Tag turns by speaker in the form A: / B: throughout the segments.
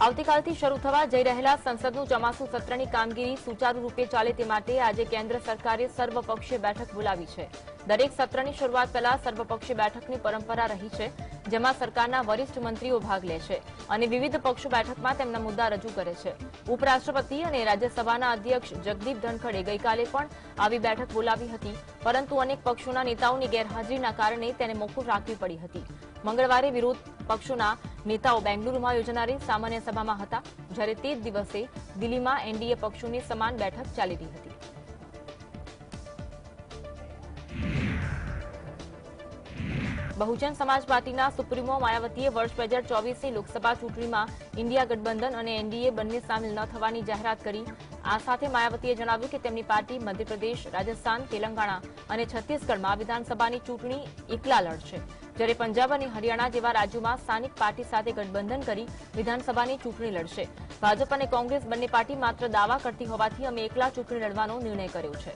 A: આવતીકાલથી શરૂ થવા જઈ રહેલા સંસદનું ચોમાસુ સત્રની કામગીરી સુચારુ રૂપે ચાલે તે માટે આજે કેન્દ્ર સરકારે સર્વપક્ષીય બેઠક બોલાવી છે। દરેક સત્રની શરૂઆત પહેલા સર્વપક્ષીય બેઠકની પરંપરા રહી છે, જેમાં સરકારના વરિષ્ઠ મંત્રીઓ ભાગ લે છે અને વિવિધ પક્ષો બેઠકમાં તેમના મુદ્દા રજૂ કરે છે। ઉપરાષ્ટ્રપતિ અને રાજ્યસભાના અધ્યક્ષ જગદીપ ધનખડે ગઈકાલે પણ આવી બેઠક બોલાવી હતી, પરંતુ અનેક પક્ષોના નેતાઓની ગેરહાજરીના કારણે તેને મોકૂફ રાખવી પડી હતી। મંગળવારે વિરોધ પક્ષોના નેતાઓ બેંગલુરુમાં યોજાનારી સામાન્ય સભામાં હતા, જ્યારે તે જ દિવસે દિલ્હીમાં એનડીએ પક્ષોની સમાન બેઠક ચાલી રહી હતી। बहुजन समाज पार्टीना सुप्रीमो मायावतीए वर्ष 2024 लोकसभा चूंटणीमां इंडिया गठबंधन और एनडीए बंने सामेल न थवानी जाहेरात करी। आ साथे मायावतीए जणाव्युं के तेमनी पार्टी मध्यप्रदेश, राजस्थान, तेलंगाणा और छत्तीसगढ़ विधानसभानी चूंटणी एकला लड़शे, જ્યારે પંજાબ અને હરિયાણા જેવા રાજ્યોમાં સ્થાનિક પાર્ટી સાથે ગઠબંધન કરી વિધાનસભાની ચૂંટણી લડશે। ભાજપ અને કોંગ્રેસ બંને પાર્ટી માત્ર દાવા કરતી હોવાથી અમે એકલા ચૂંટણી લડવાનો નિર્ણય કર્યો છે।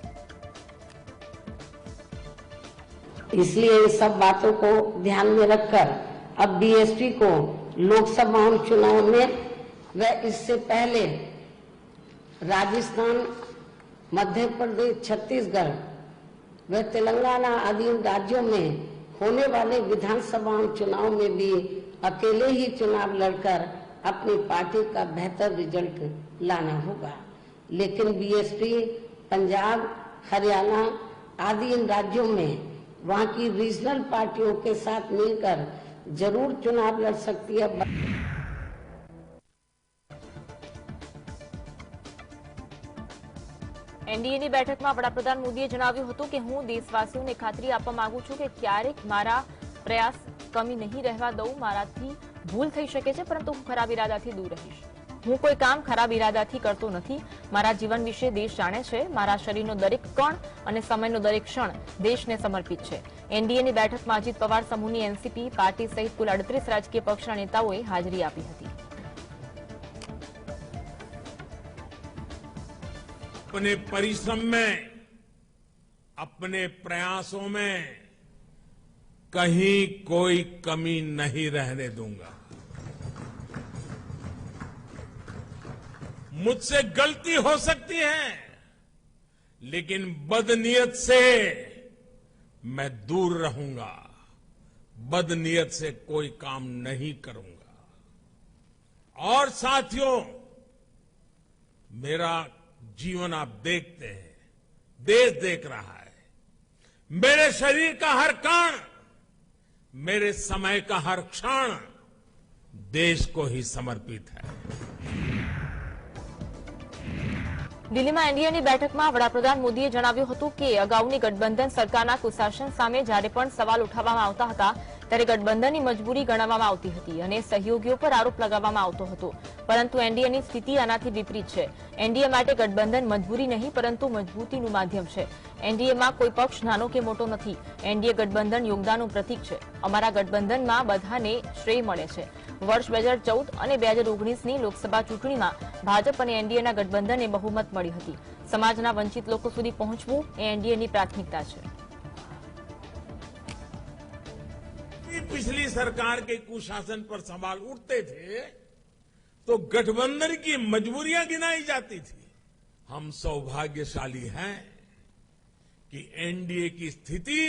B: इसलिए इन सब बातों को ध्यान में रखकर अब बीएसपी को लोकसभा चुनाव में व इससे पहले राजस्थान, मध्य प्रदेश, छत्तीसगढ़ व तेलंगाना आदि राज्यों में होने वाले विधानसभा चुनाव में भी अकेले ही चुनाव लड़कर अपनी पार्टी का बेहतर रिजल्ट लाना होगा। लेकिन बीएसपी पंजाब, हरियाणा आदि इन राज्यों में वहां की रीजनल पार्टियों के साथ मिलकर जरूर चुनाव लड़ सकती है।
A: एनडीएनी बैठकમાં વડાપ્રધાન મોદીએ જણાવ્યું હતું કે હું દેશવાસીઓને ખાતરી આપવા માંગુ છું કે ક્યારેક મારા પ્રયાસ કમી નહીં રહેવા દઉં। મારાથી ભૂલ થઈ શકે છે, પરંતુ હું ખરાબ ઇરાદાથી દૂર રહીશ। હું કોઈ કામ ખરાબ ઇરાદાથી કરતો નથી। મારા જીવન વિશે દેશ જાણે છે। મારા શરીરનો દરેક કણ અને સમયનો દરેક ક્ષણ દેશને સમર્પિત છે। એનડીએની બેઠકમાં અજીત પવાર સમૂહની એનસીપી પાર્ટી સહિત કુલ 38 રાજકીય પક્ષના નેતાઓએ હાજરી આપી હતી।
C: अपने परिश्रम में, अपने प्रयासों में कहीं कोई कमी नहीं रहने दूंगा। मुझसे गलती हो सकती है, लेकिन बदनीयत से मैं दूर रहूंगा। बदनीयत से कोई काम नहीं करूंगा। और साथियों, मेरा जीवन आप देखते हैं, देश देख रहा है। मेरे शरीर का हर कण, मेरे समय का हर क्षण देश को ही समर्पित है।
A: દિલ્હીમાં એનડીએની બેઠકમાં વડાપ્રધાન મોદીએ જણાવ્યું હતું કે અગાઉની ગઠબંધન સરકારના કુશાસન સામે જ્યારે પણ સવાલ ઉઠાવવામાં આવતા હતા ત્યારે ગઠબંધનની મજબૂરી ગણાવવામાં આવતી હતી અને સહયોગીઓ પર આરોપ લગાવવામાં આવતો હતો, પરંતુ એનડીએની સ્થિતિ આનાથી વિપરીત છે। એનડીએ માટે ગઠબંધન મજબૂરી નહીં, પરંતુ મજબૂતીનું માધ્યમ છે। એનડીએમાં કોઈ પક્ષ નાનો કે મોટો નથી। એનડીએ ગઠબંધન યોગદાનનું પ્રતીક છે। અમારા ગઠબંધનમાં બધાને શ્રેય મળે છે। વર્ષ 2014 અને 2019ની લોકસભા ચૂંટણીમાં ભાજપ અને એનડીએના ગઠબંધનને બહુમત મળી હતી। સમાજના વંચિત લોકો સુધી પહોંચવું એ એનડીએની પ્રાથમિકતા છે।
C: पिछली सरकार के कुशासन पर सवाल उठते थे तो गठबंधन की मजबूरियां गिनाई जाती थी। हम सौभाग्यशाली हैं कि एनडीए की स्थिति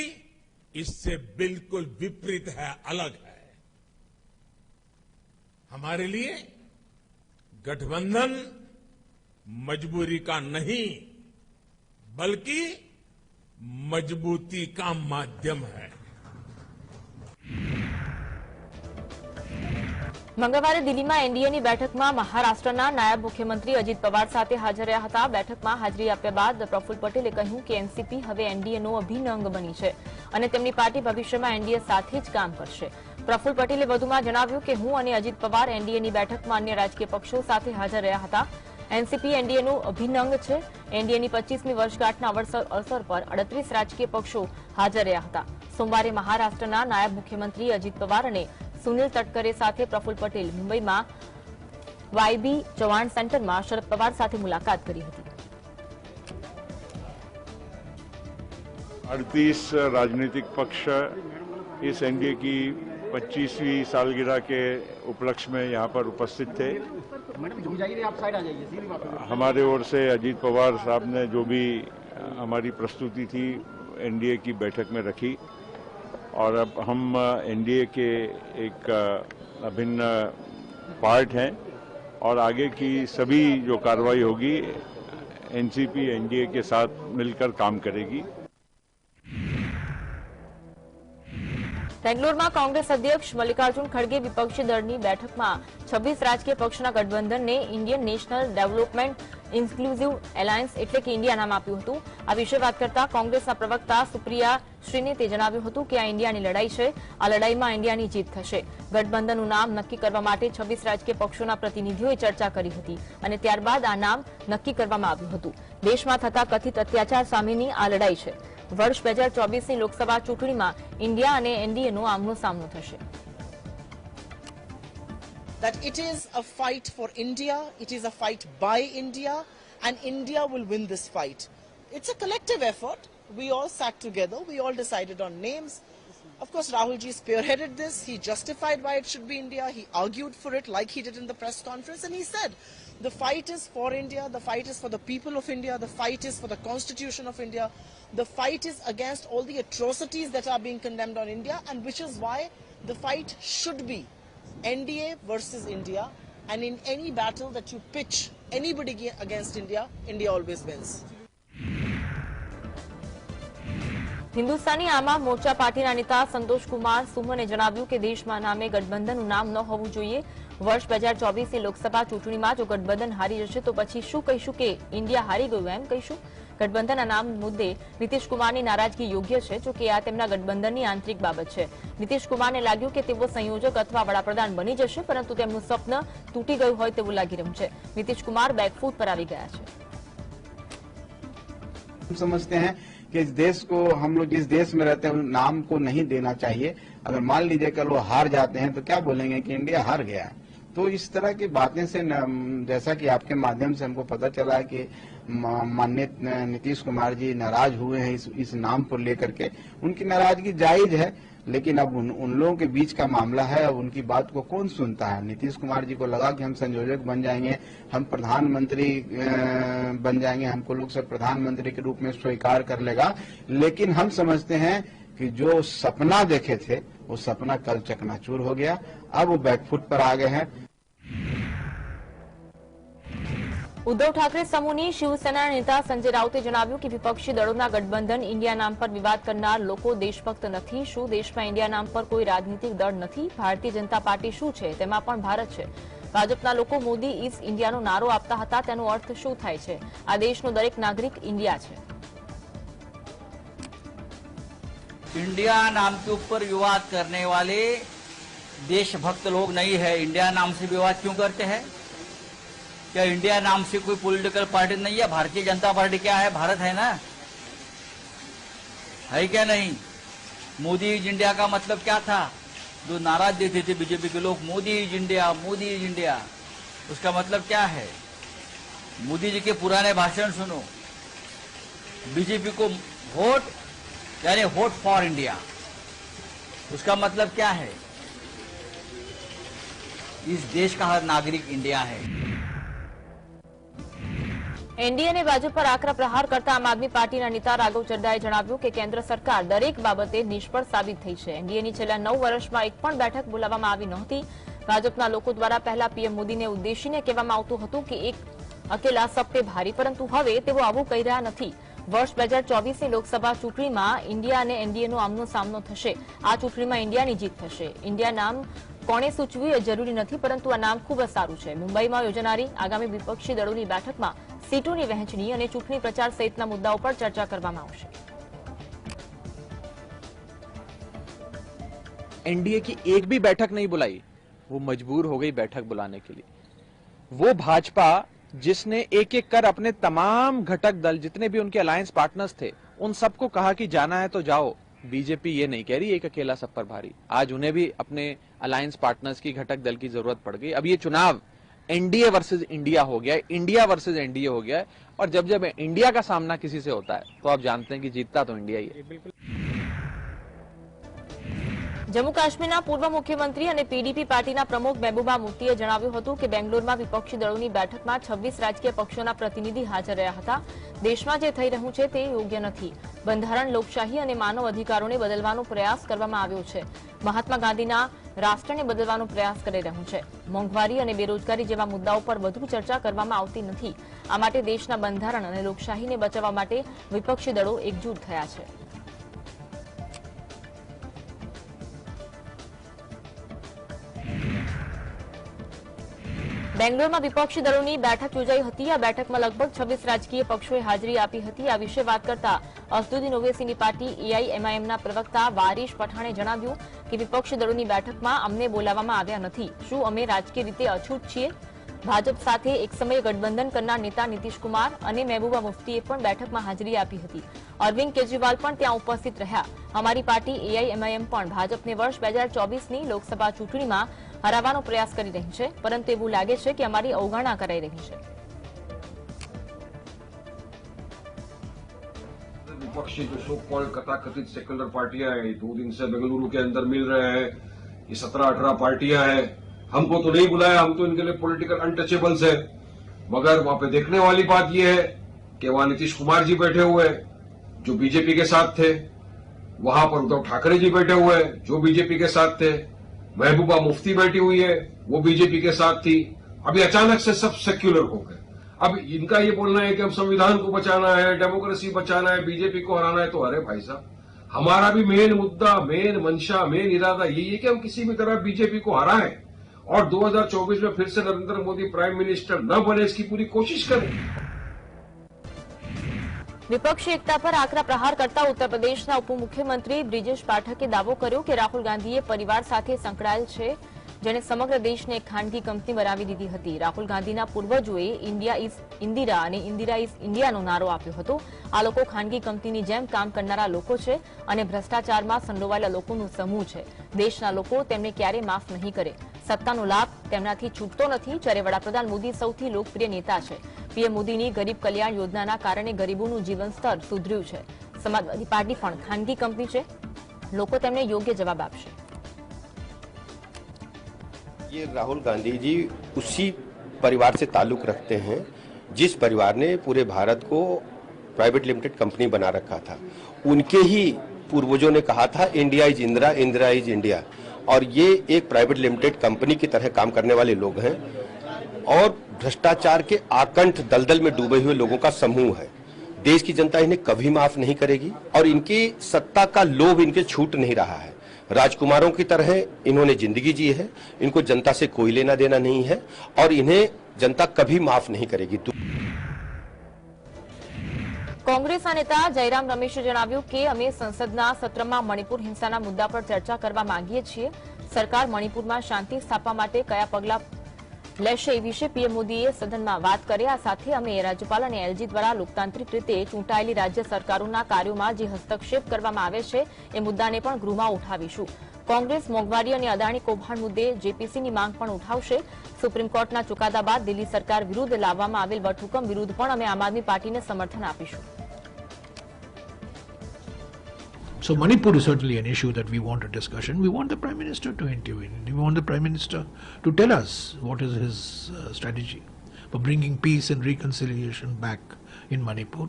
C: इससे बिल्कुल विपरीत है, अलग है। हमारे लिए गठबंधन मजबूरी का नहीं, बल्कि मजबूती का माध्यम है।
A: મંગળવારે દિલ્હીમાં એનડીએની બેઠકમાં મહારાષ્ટ્રના નાયબ મુખ્યમંત્રી અજીત પવાર સાથે હાજર રહ્યા હતા। બેઠકમાં હાજરી આપ્યા બાદ પ્રફુલ્લ પટેલે કહ્યું કે એનસીપી હવે એનડીએનો અભિન્ન અંગ બની છે અને તેમની પાર્ટી ભવિષ્યમાં એનડીએ સાથે જ કામ કરશે। પ્રફુલ્લ પટેલે વધુમાં જણાવ્યું કે હું અને અજીત પવાર એનડીએની બેઠકમાં अन्य રાજકીય પક્ષો સાથે હાજર રહ્યા હતા। એનસીપી એનડીએનું અભિન્ન અંગ છે। એનડીએની 25મી વર્ષગાંઠના અવસર પર 38 રાજકીય પક્ષો હાજર રહ્યા હતા। સોમવારે મહારાષ્ટ્રના નાયબ મુખ્યમંત્રી અજીત પવાર અને સુનિલ તટકરે સાથે પ્રફુલ્લ પટેલ મુંબઈમાં વાયબી ચૌહાણ સેન્ટરમાં શરદ પવાર સાથે મુલાકાત કરી હતી।
D: 38 राजनीतिक पक्ष इस एनडीए की 25वीं सालगिरह के उपलक्ष्य में यहाँ पर उपस्थित थे। हमारे ओर से अजीत पवार साहब ने जो भी हमारी प्रस्तुति थी एनडीए की बैठक में रखी और अब हम एनडीए के एक अभिन्न पार्ट हैं और आगे की सभी जो कार्रवाई होगी एनसीपी एनडीए के साथ मिलकर काम करेगी।
A: બેંગ્લોરમાં કોંગ્રેસ અધ્યક્ષ મલ્લિકાર્જુન ખડગે વિપક્ષી દળની બેઠકમાં 26 રાજકીય પક્ષના ગઠબંધનને Indian national development inclusive alliance એટલે કે ઇન્ડિયા નામ આપ્યું હતું। આ વિશે વાત કરતા કોંગ્રેસના પ્રવક્તા સુપ્રિયા શ્રીનેતે જણાવ્યું હતું કે આ ઇન્ડિયાની લડાઈ છે, આ લડાઈમાં ઇન્ડિયાની જીત થશે। ગઠબંધનનું નામ નક્કી કરવા માટે 26 રાજકીય પક્ષોના પ્રતિનિધિઓએ ચર્ચા કરી હતી અને ત્યારબાદ આ નામ નક્કી કરવામાં આવ્યું હતું। દેશમાં થતા કથિત અત્યાચાર સામેની આ લડાઈ છે। વર્ષ 2024ની લોકસભા ચૂંટણીમાં ઇન્ડિયા અને એનડીએનો આમનો સામનો થશે।
E: That it is a fight for India, it is a fight by India, and India will win this fight. It's a collective effort. We all sat together, we all decided on names. Of course, Rahulji spearheaded this. He justified why it should be India. He argued for it like he did in the press conference, and he said, the fight is for India, the fight is for the people of India, the fight is for the constitution of India, the fight is against all the atrocities that are being condemned on India, and which is why the fight should be NDA versus India, and in any battle that you pitch anybody against India, India always wins.
A: Hindustani આમા મોરચા પાર્ટીના નેતા સંતોષ કુમાર સુમને જણાવ્યું કે દેશમાં નામે ગઠબંધનનું નામ ન હોવું જોઈએ। વર્ષ 2024ની લોકસભા ચૂંટણીમાં જો ગઠબંધન હારી જશે તો પછી શું કહીશું કે ઇન્ડિયા હારી ગયું એમ કહીશું। ગઠબંધનના નામ મુદ્દે નીતિશ કુમારની નારાજગી યોગ્ય છે, જો કે આ તેમના ગઠબંધનની આંતરિક બાબત છે। નીતિશ કુમારને લાગ્યું કે તેઓ સંયોજક અથવા વડાપ્રધાન બની જશે, પરંતુ તેમનું સ્વપ્ન તૂટી ગયું હોય તેવું લાગી રહ્યું છે। નીતિશ કુમાર બેકફૂટ પર આવી ગયા છે।
F: हम समझते हैं कि इस देश को, हम लोग जिस देश में रहते हैं उस नाम को नहीं देना चाहिए। अगर मान लीजिए कल वो हार जाते हैं तो क्या बोलेंगे कि इंडिया हार गया। तो इस तरह की बातें से जैसा कि आपके माध्यम से हमको पता चला है कि माननीय नीतीश कुमार जी नाराज हुए हैं इस नाम को लेकर के। उनकी नाराजगी जायज है, लेकिन अब उन लोगों के बीच का मामला है, अब उनकी बात को कौन सुनता है। नीतीश कुमार जी को लगा कि हम संयोजक बन जाएंगे, हम प्रधानमंत्री बन जाएंगे, हमको लोग सब प्रधानमंत्री के रूप में स्वीकार कर लेगा। लेकिन हम समझते हैं कि जो सपना देखे थे वो सपना कल चकनाचूर हो गया। अब वो बैकफुट पर आ गए हैं।
A: ઉદ્ધવ ઠાકરે સમૂહની શિવસેનાના નેતા સંજય રાઉતે જણાવ્યું કે વિપક્ષી દળોના ગઠબંધન ઇન્ડિયા નામ પર વિવાદ કરનાર લોકો દેશભક્ત નથી। શું દેશમાં ઇન્ડિયા નામ પર કોઈ રાજનીતિક દળ નથી? ભારતીય જનતા પાર્ટી શું છે? તેમાં પણ ભારત છે। ભાજપના લોકો મોદી ઇઝ ઇન્ડિયાનો નારો આપતા હતા, તેનો અર્થ શું થાય છે? આ દેશનો દરેક નાગરિક ઇન્ડિયા છે।
G: इंडिया नाम के ऊपर विवाद करने वाले देशभक्त लोग नहीं है। इंडिया नाम से विवाद क्यों करते हैं? क्या इंडिया नाम से कोई पॉलिटिकल पार्टी नहीं है? भारतीय जनता पार्टी क्या है? भारत है ना, है क्या नहीं? मोदी इज इंडिया का मतलब क्या था? जो नाराज देते थे बीजेपी के लोग, Modi is India, Modi is India, उसका मतलब क्या है? मोदी जी के पुराने भाषण सुनो। बीजेपी को वोट यानी वोट फॉर इंडिया, उसका मतलब क्या है? इस देश का हर नागरिक इंडिया है।
A: એનડીએ અને ભાજપ પર આકરા પ્રહાર કરતા આમ આદમી પાર્ટીના નેતા રાઘવ ચડ્ડાએ જણાવ્યું કે કેન્દ્ર સરકાર દરેક બાબતે નિષ્ફળ સાબિત થઈ છે। એનડીએની છેલ્લા 9 વર્ષમાં એક પણ બેઠક બોલાવવામાં આવી નહોતી। ભાજપના લોકો દ્વારા પહેલા પીએમ મોદીને ઉદ્દેશીને કહેવામાં આવતું હતું કે એક અકેલા સબ પે ભારી, પરંતુ હવે તેઓ આવું કહી રહ્યા નથી। વર્ષ 2024ની લોકસભા ચૂંટણીમાં ઇન્ડિયા અને એનડીએનો આમનો સામનો થશે। આ ચૂંટણીમાં ઇન્ડિયાની જીત થશે। ઇન્ડિયા નામ કોણે સૂચવ્યું એ જરૂરી નથી, પરંતુ આ નામ ખૂબ જ સારું છે। મુંબઈમાં યોજાનારી આગામી વિપક્ષી દળોની બેઠકમાં सीटों की वहंचनी और चूंटनी प्रचार सहित मुद्दाओं पर चर्चा करवामां आवशे।
H: एनडीए की एक भी बैठक नहीं बुलाई, वो मजबूर हो गई बैठक बुलाने के लिए। वो भाजपा जिसने एक एक कर अपने तमाम घटक दल जितने भी उनके अलायंस पार्टनर्स थे उन सबको कहा कि जाना है तो जाओ। बीजेपी ये नहीं कह रही एक अकेला सब पर भारी। आज उन्हें भी अपने अलायंस पार्टनर्स की घटक दल की जरूरत पड़ गई। अब ये चुनाव एनडीए वर्सेस इंडिया हो गया है, इंडिया वर्सेस एनडीए हो गया है। और जब जब इंडिया का सामना किसी से होता है तो आप जानते हैं कि जीतता तो इंडिया ही है।
A: જમ્મુ કાશ્મીરના પૂર્વ મુખ્યમંત્રી અને પીડીપી પાર્ટીના પ્રમુખ મહેબૂબા મુફ્તીએ જણાવ્યું હતું કે બેંગ્લોરમાં વિપક્ષી દળોની બેઠકમાં 26 રાજકીય પક્ષોના પ્રતિનિધિ હાજર રહ્યા હતા. દેશમાં જે થઈ રહ્યું છે તે યોગ્ય નથી. બંધારણ, લોકશાહી અને માનવ અધિકારોને બદલવાનો પ્રયાસ કરવામાં આવ્યો છે. મહાત્મા ગાંધીના રાષ્ટ્રને બદલવાનો પ્રયાસ કરી રહ્યું છે. મોંઘવારી અને બેરોજગારી જેવા મુદ્દાઓ પર વધુ ચર્ચા કરવામાં આવતી નથી. આ માટે દેશના બંધારણ અને લોકશાહીને બચાવવા માટે વિપક્ષી દળો એકજૂટ થયા છે. બેંગ્લોરમાં વિપક્ષી દળોની બેઠક યોજાઈ હતી. આ બેઠકમાં લગભગ 26 રાજકીય પક્ષોએ હાજરી આપી હતી. આ વિશે વાત કરતા અસદુદ્દીન ઓવૈસીની પાર્ટી એઆઈએમઆઈએમના પ્રવક્તા વારિશ પઠાણે જણાવ્યું કે વિપક્ષી દળોની બેઠકમાં અમને બોલાવવામાં આવ્યા નથી. શું અમે રાજકીય રીતે અછૂત છીએ? ભાજપ સાથે એક સમયે ગઠબંધન કરનાર નેતા નીતિશ કુમાર અને મહેબૂબા મુફ્તીએ પણ બેઠકમાં હાજરી આપી હતી. અરવિંદ કેજરીવાલ પણ ત્યાં ઉપસ્થિત રહ્યા. અમારી પાર્ટી એઆઈએમઆઈએમ પણ ભાજપને વર્ષ 2024ની લોકસભા ચૂંટણીમાં હરાવવાનો પ્રયાસ કરી રહી છે, પરંતુ એવું લાગે છે કે અમારી અવગણના કરાઈ રહી છે.
I: विपक्षी जो सो कॉल कथाकथित सेक्युलर पार्टियां हैं, 2 दिन से बेंगलुरु के अंदर मिल रहे हैं. ये 17-18 पार्टियां हैं. हमको तो नहीं बुलाया, हम तो इनके लिए पॉलिटिकल अनटचेबल्स है. मगर वहां पे देखने वाली बात यह है कि वहां नीतीश कुमार जी बैठे हुए हैं जो बीजेपी के साथ थे. वहां पर उद्धव ठाकरे जी बैठे हुए हैं जो बीजेपी के साथ थे. महबूबा मुफ्ती बैठी हुई है, वो बीजेपी के साथ थी. अभी अचानक से सब सेक्युलर हो गए. अब इनका ये बोलना है कि अब संविधान को बचाना है, डेमोक्रेसी बचाना है, बीजेपी को हराना है. तो अरे भाई साहब, हमारा भी मेन मुद्दा, मेन मंशा, मेन इरादा यही है कि हम किसी भी तरह बीजेपी को हराएं और 2024 में फिर से नरेंद्र मोदी प्राइम मिनिस्टर न बने, इसकी पूरी कोशिश करें.
A: વિપક્ષી એકતા પર આકરા પ્રહાર કરતા ઉત્તર પ્રદેશના ઉપમુખ્યમંત્રી બ્રિજેશ પાઠકે દાવો કર્યો કે રાહુલ ગાંધીએ પરિવાર સાથે સંકળાયેલ છે, જેણે સમગ્ર દેશને એક ખાનગી કંપની બનાવી દીધી હતી. રાહુલ ગાંધીના પૂર્વજોએ ઇન્ડિયા ઇઝ ઇન્દિરા અને ઇન્દિરા ઇઝ ઇન્ડિયાનો નારો આપ્યો હતો. આ લોકો ખાનગી કંપનીની જેમ કામ કરનારા લોકો છે અને ભ્રષ્ટાચારમાં સંડોવાયેલા લોકોનું સમૂહ છે. દેશના લોકો તેમને ક્યારેય માફ નહીં કરે. સત્તાનો લાભ તેમનાથી છૂટતો નથી. જ્યારે વડાપ્રધાન મોદી સૌથી લોકપ્રિય નેતા છે. પીએમ મોદીની ગરીબ કલ્યાણ યોજનાના કારણે ગરીબોનું જીવન સ્તર સુધર્યું છે. સમાજવાદી પાર્ટી પણ ખાનગી કંપની છે. લોકો તેમને યોગ્ય જવાબ આપશે.
J: ये राहुल गांधी जी उसी परिवार से ताल्लुक रखते हैं जिस परिवार ने पूरे भारत को प्राइवेट लिमिटेड कंपनी बना रखा था. उनके ही पूर्वजों ने कहा था India is Indira, Indira is India. और ये एक प्राइवेट लिमिटेड कंपनी की तरह काम करने वाले लोग हैं और भ्रष्टाचार के आकंठ दलदल में डूबे हुए लोगों का समूह है. देश की जनता इन्हें कभी माफ नहीं करेगी और इनकी सत्ता का लोभ इनके छूट नहीं रहा है. राजकुमारों की तरह इन्होंने जिंदगी जी है. इनको जनता से कोई लेना देना नहीं है और इन्हें जनता कभी माफ नहीं करेगी.
A: કોંગ્રેસના નેતા જયરામ રમેશે જણાવ્યું કે અમે સંસદના સત્રમાં મણિપુર હિંસાના મુદ્દા પર ચર્ચા કરવા માંગીએ છીએ. સરકાર મણિપુરમાં શાંતિ સ્થાપવા માટે કયા પગલાં લેશે એ વિશે પીએમ મોદીએ સદનમાં વાત કરી. આ સાથે અમે રાજ્યપાલ અને એલજી દ્વારા લોકતાંત્રિક રીતે ચૂંટાયેલી રાજ્ય સરકારોના કાર્યોમાં જે હસ્તક્ષેપ કરવામાં આવે છે એ મુદ્દાને પણ ગૃહમાં ઉઠાવીશું. કોંગ્રેસ મોંઘવારી અને અદાણી કૌભાંડ મુદ્દે જેપીસીની માંગ પણ ઉઠાવશે. સુપ્રીમ કોર્ટના ચુકાદા બાદ દિલ્હી સરકાર વિરુદ્ધ લાવવામાં આવેલ વટહુકમ વિરુદ્ધ પણ અમે આમ આદમી પાર્ટીને સમર્થન આપીશું.
K: So Manipur is certainly an issue that we want a discussion. We want the Prime Minister to intervene. We want the Prime Minister to tell us what is his strategy for bringing peace and reconciliation back in Manipur.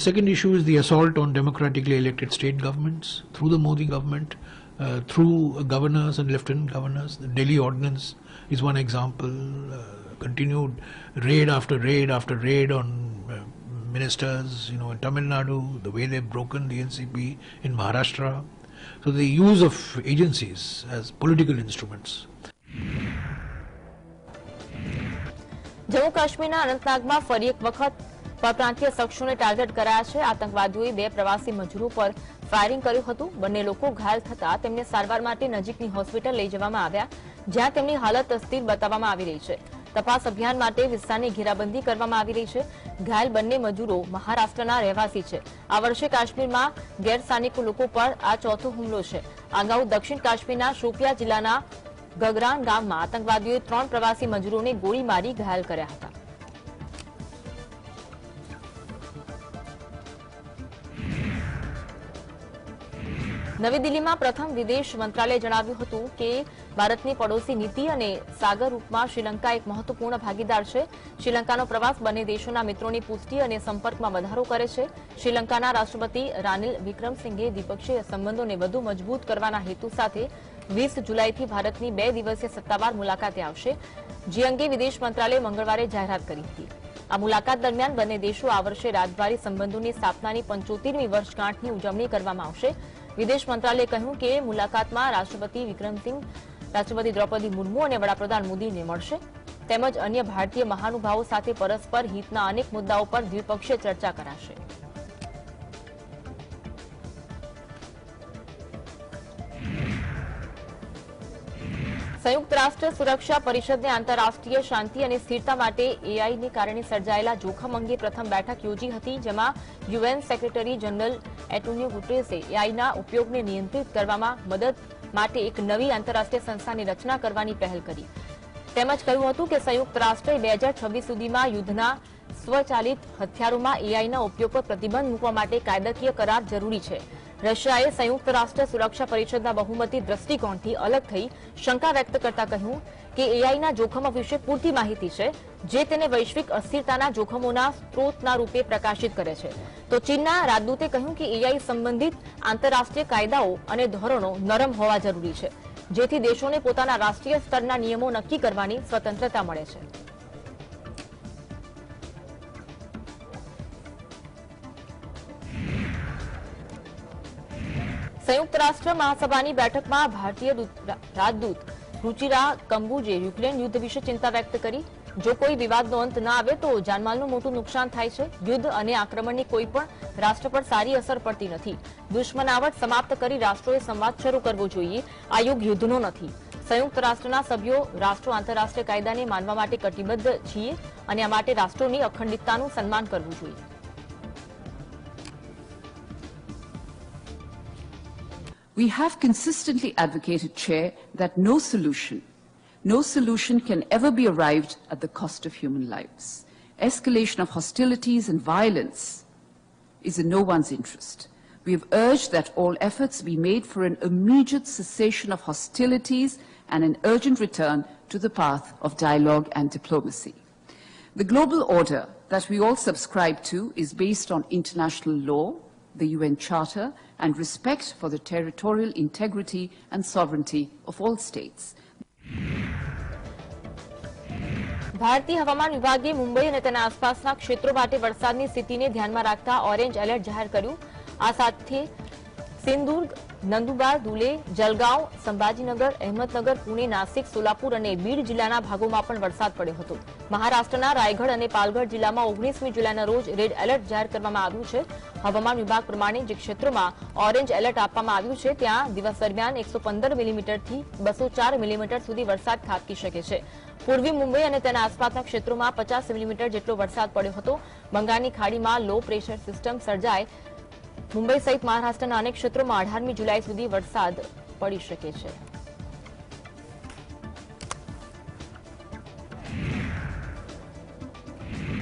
K: Second issue is the assault on democratically elected state governments through the Modi government, through governors and lieutenant governors. The Delhi Ordinance is one example. Continued raid after raid after raid on ministers, in Tamil Nadu, the way they've broken the NCP in Maharashtra. So the use of agencies as political instruments.
A: Jammu કાશ્મીરના અનંતનાગમાં ફરી એક વખત પરપ્રાંતીય શખ્સોને target કરાયા છે. આતંકવાદીઓએ 2 પ્રવાસી મજૂરો પર ફાયરિંગ કર્યું હતું. બંને લોકો ઘાયલ થતા તેમને સારવાર માટે નજીકની હોસ્પિટલ લઈ જવામાં આવ્યા, જ્યાં તેમની હાલત અસ્થિર બતાવવામાં આવી રહી છે. તપાસ અભિયાન માટે વિસ્તારની ઘેરાબંધી કરવામાં આવી રહી છે. ઘાયલ બંને મજૂરો મહારાષ્ટ્રના રહેવાસી છે. આ વર્ષે કાશ્મીરમાં ગેરસ્થાનિક લોકો પર આ ચોથો હુમલો છે. અગાઉ દક્ષિણ કાશ્મીરના શોપિયા જિલ્લાના ગગરાન ગામમાં આતંકવાદીઓએ 3 પ્રવાસી મજૂરોને ગોળી મારી ઘાયલ કર્યા હતા. નવી દિલ્હીમાં પ્રથમ વિદેશ મંત્રાલયે જણાવ્યું હતું કે ભારતની પડોશી નીતિ અને સાગર રૂપમાં શ્રીલંકા એક મહત્વપૂર્ણ ભાગીદાર છે. શ્રીલંકાનો પ્રવાસ બંને દેશોના મિત્રોની પુષ્ટિ અને સંપર્કમાં વધારો કરે છે. શ્રીલંકાના રાષ્ટ્રપતિ રાનિલ વિક્રમસિંઘે દ્વિપક્ષીય સંબંધોને વધુ મજબૂત કરવાના હેતુ સાથે 20 જુલાઈથી ભારતની 2 દિવસીય સત્તાવાર મુલાકાતે આવશે, જે અંગે વિદેશ મંત્રાલયે મંગળવારે જાહેરાત કરી હતી. આ મુલાકાત દરમિયાન બંને દેશો આ વર્ષે રાજદ્વારી સંબંધોની સ્થાપનાની 75મી વર્ષગાંઠની ઉજવણી કરવામાં આવશે. વિદેશ મંત્રાલયે કહ્યું કે મુલાકાતમાં રાષ્ટ્રપતિ વિક્રમસિંઘ રાષ્ટ્રપતિ દ્રૌપદી મુર્મુ અને વડાપ્રધાન મોદીને મળશે, તેમજ અન્ય ભારતીય મહાનુભાવો સાથે પરસ્પર હિતના અનેક મુદ્દાઓ પર દ્વિપક્ષીય ચર્ચા કરાશે. સંયુક્ત રાષ્ટ્ર સુરક્ષા પરિષદને આંતરરાષ્ટ્રીય શાંતિ અને સ્થિરતા માટે એઆઈને કારણે સર્જાયેલા જોખમ અંગે પ્રથમ બેઠક યોજી હતી, જેમાં યુએન સેક્રેટરી જનરલ એન્ટોનિયો ગુટેરેસે એઆઈના ઉપયોગને નિયંત્રિત કરવામાં મદદ માટે એક નવી આંતરરાષ્ટ્રીય સંસ્થાની રચના કરવાની પહેલ કરી. તેમજ કહ્યું હતું કે સંયુક્ત રાષ્ટ્રે 2026 સુધીમાં યુદ્ધના સ્વચાલિત હથિયારોમાં એઆઈના ઉપયોગ પર પ્રતિબંધ મૂકવા માટે કાયદાકીય કરાર જરૂરી છે. રશિયાએ સંયુક્ત રાષ્ટ્ર સુરક્ષા પરિષદના બહુમતી દ્રષ્ટિકોણથી અલગ થઈ શંકા વ્યક્ત કરતા કહ્યું કે એઆઈના જોખમો વિશે પૂરતી માહિતી છે, જે તેને વૈશ્વિક અસ્થિરતાના જોખમોના સ્ત્રોતના રૂપે પ્રકાશિત કરે છે. તો ચીનના રાજદૂતે કહ્યું કે એઆઈ સંબંધિત આંતરરાષ્ટ્રીય કાયદાઓ અને ધોરણો નરમ હોવા જરૂરી છે, જેથી દેશોને પોતાના રાષ્ટ્રીય સ્તરના નિયમો નક્કી કરવાની સ્વતંત્રતા મળે છે. સંયુક્ત રાષ્ટ્ર મહાસભાની બેઠકમાં ભારતીય રાજદૂત રુચિરા કંબુજે યુક્રેન યુદ્ધ વિશે ચિંતા વ્યક્ત કરી. જો કોઈ વિવાદનો અંત ન આવે તો જાનમાલનું મોટું નુકસાન થાય છે. યુદ્ધ અને આક્રમણની કોઈ પણ રાષ્ટ્ર પર સારી અસર પડતી નથી. દુશ્મનાવટ સમાપ્ત કરી રાષ્ટ્રોએ સંવાદ શરૂ કરવો જોઈએ. આ યુગ યુદ્ધનો નથી. સંયુક્ત રાષ્ટ્રના સભ્યો રાષ્ટ્રો આંતરરાષ્ટ્રીય કાયદાને માનવા માટે કટિબદ્ધ છીએ અને આ માટે રાષ્ટ્રોની અખંડિતતાનું સન્માન કરવું જોઈએ.
L: We have consistently advocated, Chair, that no solution can ever be arrived at the cost of human lives. Escalation of hostilities and violence is in no one's interest. We have urged that all efforts be made for an immediate cessation of hostilities and an urgent return to the path of dialogue and diplomacy. The global order that we all subscribe to is based on international law, the UN Charter, and respect for the territorial integrity and sovereignty of all states.
A: ભારતીય હવામાન વિભાગે મુંબઈ અને તેના આસપાસના ક્ષેત્રો માટે વરસાદની સ્થિતિને ધ્યાનમાં રાખતા ઓરેન્જ એલર્ટ જાહેર કર્યું. આ સાથે સિંધુદુર્ગ, નંદુબાર, ધુલે, જલગાંવ, સંભાજીનગર, અહેમદનગર, પુણે, નાસિક, સોલાપુર અને બીડ જિલ્લાના ભાગોમાં પણ વરસાદ પડ્યો હતો. મહારાષ્ટ્રના રાયગઢ અને પાલઘર જિલ્લામાં 19મી જુલાઈના રોજ રેડ એલર્ટ જાહેર કરવામાં આવ્યું છે. હવામાન વિભાગ પ્રમાણે જે ક્ષેત્રોમાં ઓરેન્જ એલર્ટ આપવામાં આવ્યું છે ત્યાં દિવસ દરમિયાન 115 મિલીમીટરથી 204 મિલીમીટર સુધી વરસાદ ખાબકી શકે છે. પૂર્વી મુંબઈ અને તેના આસપાસના ક્ષેત્રોમાં 50 મિલીમીટર જેટલો વરસાદ પડ્યો હતો. બંગાળની ખાડીમાં લો પ્રેશર સિસ્ટમ સર્જાય મુંબઈ સહિત મહારાષ્ટ્રના અનેક ક્ષેત્રોમાં 18મી જુલાઈ સુધી વરસાદ પડી શકે છે.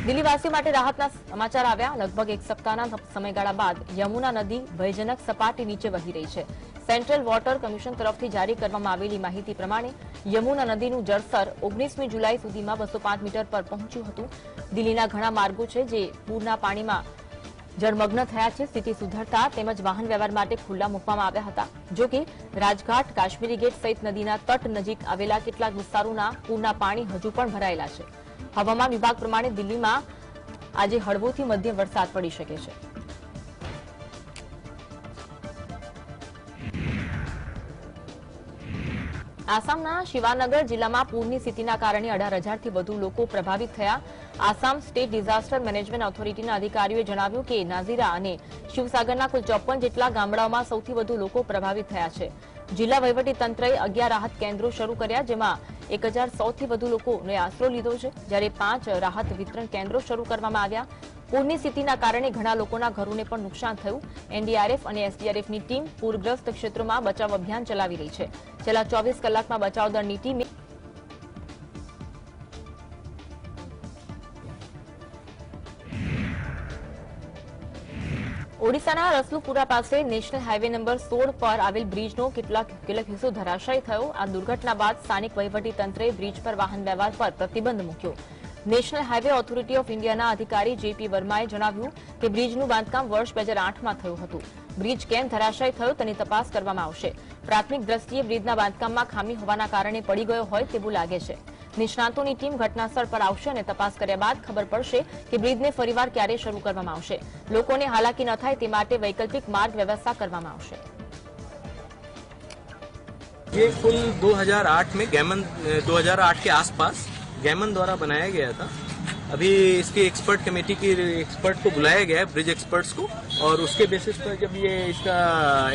A: દિલ્હીવાસીઓ માટે રાહતના સમાચાર આવ્યા. લગભગ એક સપ્તાહના સમયગાળા બાદ યમુના નદી ભયજનક સપાટી નીચે વહી રહી છે. સેન્ટ્રલ વોટર કમિશન તરફથી જારી કરવામાં આવેલી માહિતી પ્રમાણે યમુના નદીનું જળસ્તર 19મી જુલાઈ સુધીમાં 205 મીટર પર પહોંચ્યું હતું. દિલ્હીના ઘણા માર્ગો છે જે પૂરના પાણીમાં જળમગ્ન થયા છે. સ્થિતિ સુધરતા તેમજ વાહન વ્યવહાર માટે ખુલ્લા મૂકવામાં આવ્યા હતા. જોકે રાજઘાટ, કાશ્મીરી ગેટ સહિત નદીના તટ નજીક આવેલા કેટલાક વિસ્તારોના પૂરના પાણી હજુ પણ ભરાયેલા છે. હવામાન વિભાગ પ્રમાણે દિલ્હીમાં આજે હળવોથી મધ્યમ વરસાદ પડી શકે છે. આસામના શિવાનગર જિલ્લામાં પૂરની સ્થિતિના કારણે 18,000થી વધુ લોકો પ્રભાવિત થયા. આસામ સ્ટેટ ડિઝાસ્ટર મેનેજમેન્ટ ઓથોરિટીના અધિકારીઓએ જણાવ્યું કે નાઝીરા અને શિવસાગરના કુલ 54 જેટલા ગામડાઓમાં સૌથી વધુ લોકો પ્રભાવિત થયા છે. જિલ્લા વહીવટીતંત્રએ 11 રાહત કેન્દ્રો શરૂ કર્યા, જેમાં 1,100થી વધુ લોકોને આશરો લીધો છે, જ્યારે 5 રાહત વિતરણ કેન્દ્રો શરૂ કરવામાં આવ્યા. પૂરની સ્થિતિના કારણે ઘણા લોકોના ઘરોને પણ નુકસાન થયું. એનડીઆરએફ અને એસડીઆરએફની ટીમ પૂરગ્રસ્ત ક્ષેત્રોમાં બચાવ અભિયાન ચલાવી રહી છે. છેલ્લા 24 કલાકમાં બચાવ દળની ટીમે ઓડિશાના રસલુપુરા પાસે નેશનલ હાઈવે નંબર 16 પર આવેલ બ્રિજનો કેટલાક હિસ્સો ધરાશાયી થયો। આ દુર્ઘટના બાદ સ્થાનિક વહીવટીતંત્રે બ્રિજ પર વાહન વ્યવહાર પર પ્રતિબંધ મૂક્યો। નેશનલ હાઈવે ઓથોરિટી ઓફ ઇન્ડિયાના અધિકારી જેપી વર્માએ જણાવ્યું કે બ્રિજનું બાંધકામ વર્ષ 2008માં થયું હતું। બ્રિજ કેમ ધરાશાયી થયો તેની તપાસ કરવામાં આવશે। પ્રાથમિક દ્રષ્ટિએ બ્રિજના બાંધકામમાં ખામી હોવાના કારણે પડી ગયો હોય તેવું લાગે છે। નિષ્ણાતોની ટીમ ઘટનાસ્થળ પર આવશે અને તપાસ કર્યા બાદ ખબર પડશે કે બ્રિજને ફરીવાર ક્યારે શરૂ કરવામાં આવશે। લોકોને હાલાકી ન થાય તે માટે વૈકલ્પિક માર્ગ વ્યવસ્થા કરવામાં આવશે।
M: ये पुल 2008 में गैमन 2008 के आसपास गैमन द्वारा बनाया गया था। अभी इसकी एक्सपर्ट कमेटी की एक्सपर्ट को बुलाया गया है, ब्रिज एक्सपर्ट्स को, और उसके बेसिस पर जब ये इसका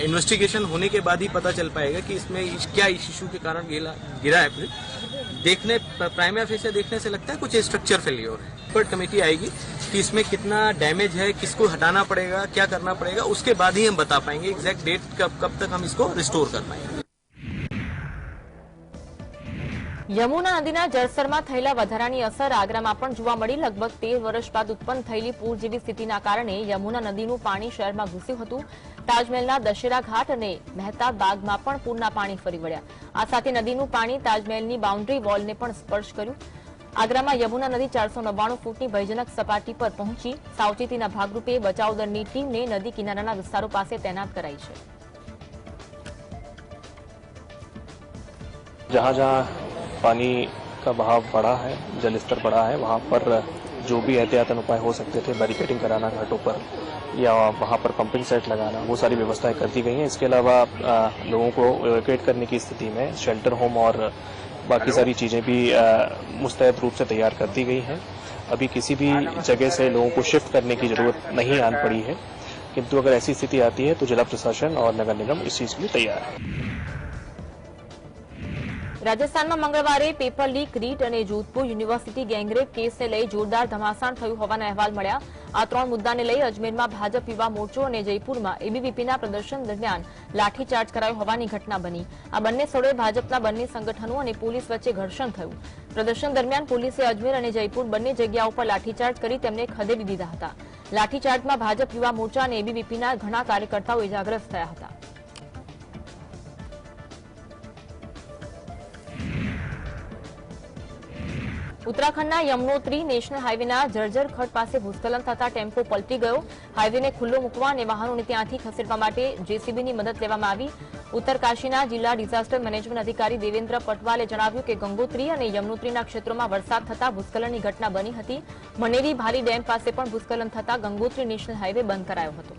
M: इन्वेस्टिगेशन होने के बाद ही पता चल पाएगा कि इसमें क्या इश्यू के कारण गिरा है ब्रिज। देखने प्राइमरी फेसिया देखने से लगता है कुछ स्ट्रक्चर फेलियर है। एक्सपर्ट कमेटी आएगी कि इसमें कितना डैमेज है, किसको हटाना पड़ेगा, क्या करना पड़ेगा, उसके बाद ही हम बता पाएंगे एग्जैक्ट डेट कब तक हम इसको रिस्टोर कर पाएंगे।
A: યમુના નદીના જળસ્તરમાં થયેલા વધારાની અસર આગ્રામાં પણ જોવા મળી। લગભગ 13 વર્ષ બાદ ઉત્પન્ન થયેલી પૂર જેવી સ્થિતિના કારણે યમુના નદીનું પાણી શહેરમાં ઘૂસ્યું હતું। તાજમહેલના દશેરા ઘાટ અને મહેતાબ બાગમાં પણ પૂરના પાણી ફરી વળ્યા। આ સાથે નદીનું પાણી તાજમહેલની બાઉન્ડ્રી વોલને પણ સ્પર્શ કર્યું। આગ્રામાં યમુના નદી 499 ફૂટની ભયજનક સપાટી પર પહોંચી। સાવચેતીના ભાગરૂપે બચાવ દળની ટીમને નદી કિનારાના વિસ્તારો પાસે તૈનાત કરાઈ છે।
N: जहाँ पानी का बहाव बढ़ा है, जल स्तर बढ़ा है, वहाँ पर जो भी एहतियातन उपाय हो सकते थे, बैरिकेडिंग कराना घाटों पर या वहाँ पर पंपिंग सेट लगाना, वो सारी व्यवस्थाएं कर दी गई हैं। इसके अलावा लोगों को इवैक्यूएट करने की स्थिति में शेल्टर होम और बाकी सारी चीज़ें भी मुस्तैद रूप से तैयार कर दी गई हैं। अभी किसी भी जगह से लोगों को शिफ्ट करने की जरूरत नहीं आन पड़ी है, किंतु अगर ऐसी स्थिति आती है तो जिला प्रशासन और नगर निगम इस चीज़ के लिए तैयार है।
A: રાજસ્થાનમાં મંગળવારે પેપર લીક, રીટ અને જોધપુર યુનિવર્સિટી ગેંગરેપ કેસને લઈ જોરદાર ધમાસાણ થયું હોવાના અહેવાલ મળ્યા। આ ત્રણ મુદ્દાને લઈ અજમેરમાં ભાજપ યુવા મોરચો અને જયપુરમાં એબીવીપીના પ્રદર્શન દરમિયાન લાઠીચાર્જ કરાયો હોવાની ઘટના બની। આ બંને સ્થળોએ ભાજપના બંને સંગઠનો અને પોલીસ વચ્ચે ઘર્ષણ થયું। પ્રદર્શન દરમિયાન પોલીસે અજમેર અને જયપુર બંને જગ્યાઓ પર લાઠીચાર્જ કરી તેમને ખદેડી દીધા હતા। લાઠીચાર્જમાં ભાજપ યુવા મોરચા અને એબીવીપીના ઘણા કાર્યકર્તાઓ ઇજાગ્રસ્ત થયા હતા। ઉત્તરાખંડના યમનોત્રી નેશનલ હાઈવેના જર્જર ખડ પાસે ભૂસ્ખલન થતા ટેમ્પો પલટી ગયો। હાઈવેને ખુલ્લો મૂકવા અને વાહનોને ત્યાંથી ખસેડવા માટે જેસીબીની મદદ લેવામાં આવી। ઉત્તરકાશીના જિલ્લા ડિઝાસ્ટર મેનેજમેન્ટ અધિકારી દેવેન્દ્ર પટવાલે જણાવ્યું કે ગંગોત્રી અને યમનોત્રીના ક્ષેત્રોમાં વરસાદ થતા ભૂસ્ખલનની ઘટના બની હતી। મનેરી ભારી ડેમ પાસે પણ ભૂસ્ખલન થતા ગંગોત્રી નેશનલ હાઈવે બંધ કરાયો હતો।